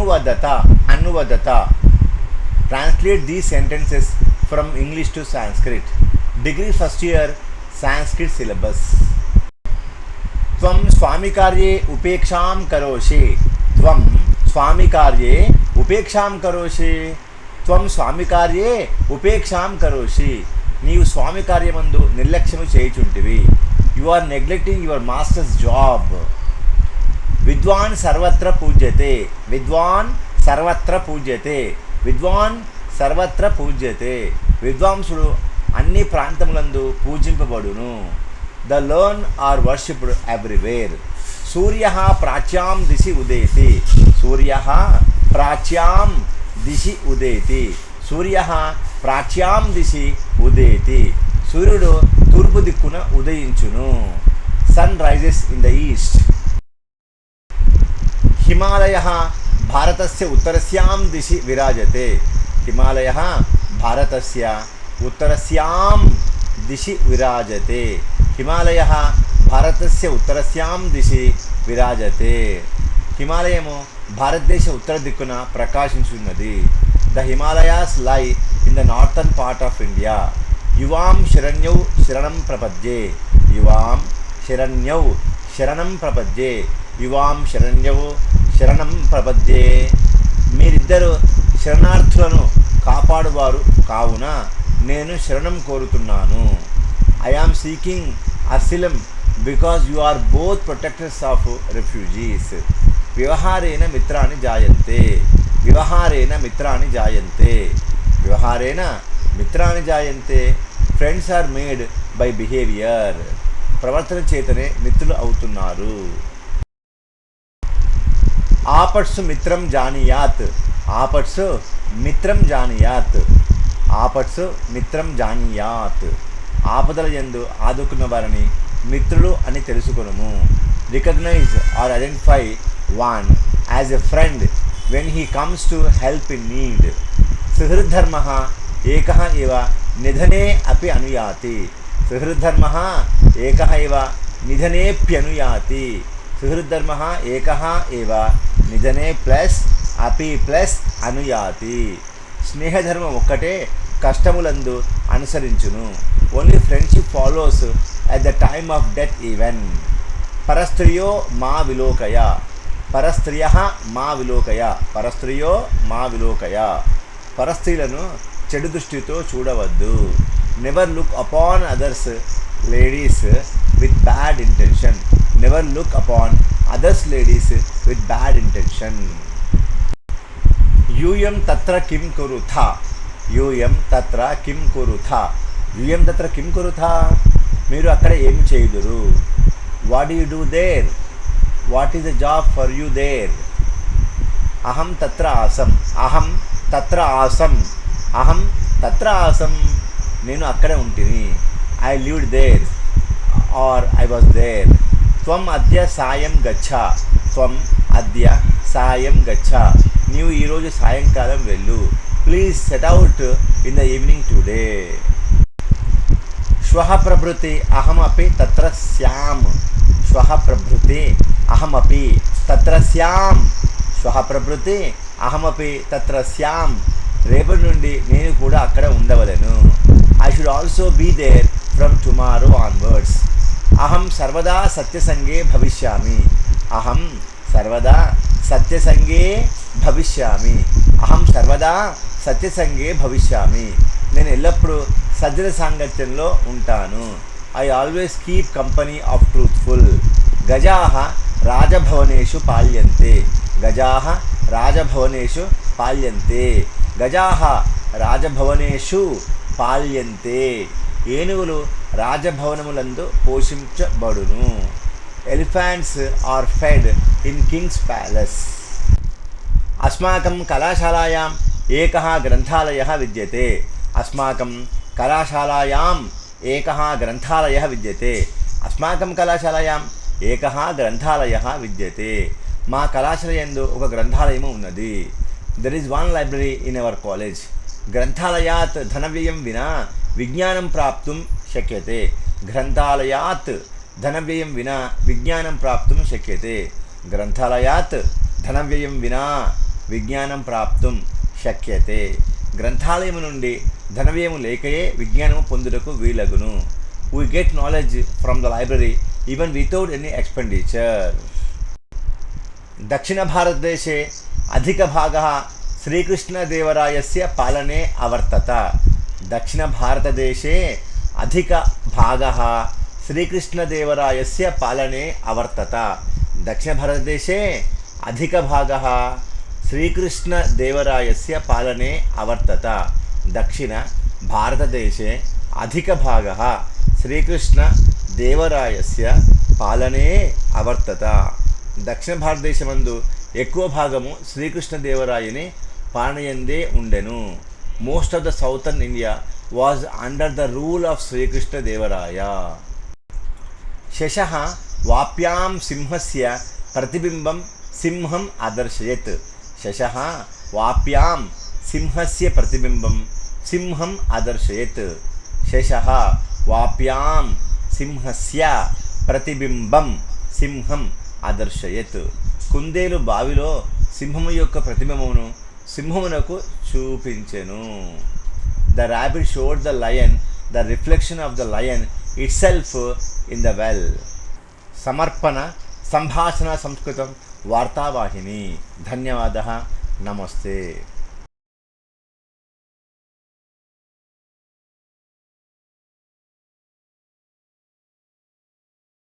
Anuvadata. Translate these sentences from English to Sanskrit. Degree first year Sanskrit syllabus. त्वं स्वामिकार्ये उपेक्षां करोषि. त्वं स्वामिकार्ये उपेक्षां करोषि. त्वं स्वामिकार्ये उपेक्षां करोषि. నీవు స్వామి కార్యమందు నిర్లక్ష్యము చేయుచుంటివి. You are neglecting your master's job. విద్వాన్ సర్వత్ర పూజ్యతే. విద్వాన్ సర్వత్ర పూజ్యతే. విద్వాన్ సర్వత్ర పూజ్యతే. విద్వాంసుడు అన్ని ప్రాంతములందు పూజింపబడును. The learn are worshipped everywhere. సూర్య ప్రాచ్యాం దిశి ఉదేతి. సూర్య ప్రాచ్యాం దిశి ఉదేతి. సూర్య ప్రాచ్యాం దిశి ఉదేతి. సూర్యుడు తూర్పు దిక్కున ఉదయించును. Sun rises in the east. Himalaya భారతస్య ఉత్తరస్యాం దిశి విరాజతే. హిమాలయ భారతస్య ఉత్తరస్యాం దిశి విరాజతే. హిమాలయ భారతస్య ఉత్తరస్యాం దిశి విరాజతే. హిమాలయము భారతదేశ ఉత్తర దిక్కున ప్రకాశించున్నది. The Himalayas lie in the northern part of India. యువాం శరణ్యౌ శరణం ప్రపద్యే. యువాం శరణ్యౌ శరణం ప్రపద్యే. యువాం శరణ్యౌ శరణం ప్రపద్యే. మీరిద్దరు శరణార్థులను కాపాడువారు కావున నేను శరణం కోరుతున్నాను. I am seeking asylum because you are both protectors of refugees. వ్యవహారేణ మిత్రాన్ని జాయంతే. వ్యవహారేణ మిత్రాన్ని జాయంతే. వ్యవహారేణ మిత్రాన్ని జాయంతే. Friends are made by behaviour. ప్రవర్తన చేతనే మిత్రులు అవుతున్నారు. ఆపట్సు మిత్రం జానీయాత్. ఆపట్సు మిత్రం జానీయాత్. ఆపట్సు మిత్రం జానీయాత్. ఆపదల యందు ఆదుకున్న వారిని మిత్రులు అని తెలుసుకొనుము. Recognise or identify one as a friend when he comes to help in need. సుహృద్ధర్మః ఏకః ఇవ నిధనే అపి అనుయాతి. సుహృద్ధర్మః ఏకః ఇవ నిధనేప్యనుయాతి. సుహృద్ధర్మః ఏకః ఇవ నిధనే ప్లస్ అపి ప్లస్ అనుయాతి. స్నేహధర్మం ఒక్కటే కష్టములందు అనుసరించును. Only friendship follows at the time of death even. పరస్త్రియో మా విలోకయ. పరస్త్రియః మా విలోకయ. పరస్త్రియో మా విలోకయ. పరస్త్రీలను చెడు దృష్టితో చూడవద్దు. Never look upon others ladies with bad intention. Never look upon others ladies with bad intention. యూయం తత్ర కిం కురుథ. యూయం తత్ర కిం కురుథ. యూయం తత్ర కిం కురుథ. మీరు అక్కడ ఏమి చేయుదురు. What do you do there. What is the job for you there. అహం తత్ర ఆసం. అహం తత్ర ఆసం. అహం తత్ర ఆసం. నేను అక్కడే ఉంటిని. I lived there or I was there. త్వం అద్య సాయం గచ్చ. త్వం అద్య సాయం గచ్చ. నీవు ఈరోజు సాయంకాలం వెళ్ళు. Please set out in the evening today. శ్వః ప్రభృతి అహమపి తత్ర స్యాం. శ్వః ప్రభృతి అహమపి తత్ర స్యాం. శ్వః ప్రభృతి అహమపి తత్ర స్యాం. రేపటి నుండి నేను కూడా అక్కడ ఉండవలెను. I should also be there from tomorrow onwards. అహం సర్వదా సత్యసంగే భవిష్యామి. అహం సర్వదా సత్యసంగే భవిష్యామి. అహం సర్వదా సత్యసంగే భవిష్యామి. నేను ఎల్లప్పుడూ సజ్జన సాంగత్యంలో ఉంటాను. I always keep company of truthful. గజాః రాజభవనేషు పాల్యంతే. గజాః రాజభవనేషు పాల్యంతే. గజాః రాజభవనేషు పాల్యంతే. ఏనుగులు రాజభవనములందు పోషించబడును. Elephants are fed in king's palace. అస్మాకం కళాశాలాయాం ఏకः గ్రంథాలయः విద్యతే. అస్మాకం కళాశాలాయాం ఏకः గ్రంథాలయः విద్యతే. అస్మాకం కళాశాలాయాం ఏకः గ్రంథాలయः విద్యతే. మా కళాశాల యందు ఒక గ్రంథాలయము ఉన్నది. There is one library in our college. గ్రంథాలయాత్ ధనవ్యయం వినా విజ్ఞానం ప్రాప్తుం శక్యతే. గ్రంథాలయాత్ ధనవ్యయం వినా విజ్ఞానం ప్రాప్తుం శక్యతే. గ్రంథాలయాత్ ధనవ్యయం వినా విజ్ఞానం ప్రాప్తుం శక్యతే. గ్రంథాలయము నుండి ధనవ్యయము లేకయే విజ్ఞానము పొందుటకు వీలగును. We get knowledge from the library even without any expenditure. దక్షిణ భారతదేశే అధిక భాగः శ్రీకృష్ణదేవరాయస్య పాలనే అవర్తత. దక్షిణ భారతదేశే అధిక భాగः శ్రీకృష్ణదేవరాయస్య పాలనే అవర్తత. దక్షిణ భారతదేశే అధిక భాగः శ్రీకృష్ణదేవరాయస్య పాలనే అవర్తత. దక్షిణ భారతదేశే అధిక భాగः శ్రీకృష్ణదేవరాయస్య పాలనే అవర్తత. దక్షిణ భారతదేశమందు ఎక్కువ భాగము శ్రీకృష్ణదేవరాయని పాలనయందే ఉండెను. Most of the southern India was under the rule of Srikrishnadevaraya. శశః వాప్యాం సింహస్య ప్రతిబింబం సింహం అదర్శయత్. శశః వాప్యాం సింహస్య ప్రతిబింబం సింహం అదర్శయత్. శశః వాప్యాం సింహస్య ప్రతిబింబం సింహం అదర్శయత్. కుందేలు బావిలో సింహము యొక్క ప్రతిబింబమును సింహమునకు చూపించెను. The rabbit showed the lion the reflection of the lion itself in the well. సమర్పణ సంభాషణ సంస్కృతం వార్తావాహిని. ధన్యవాదः. నమస్తే.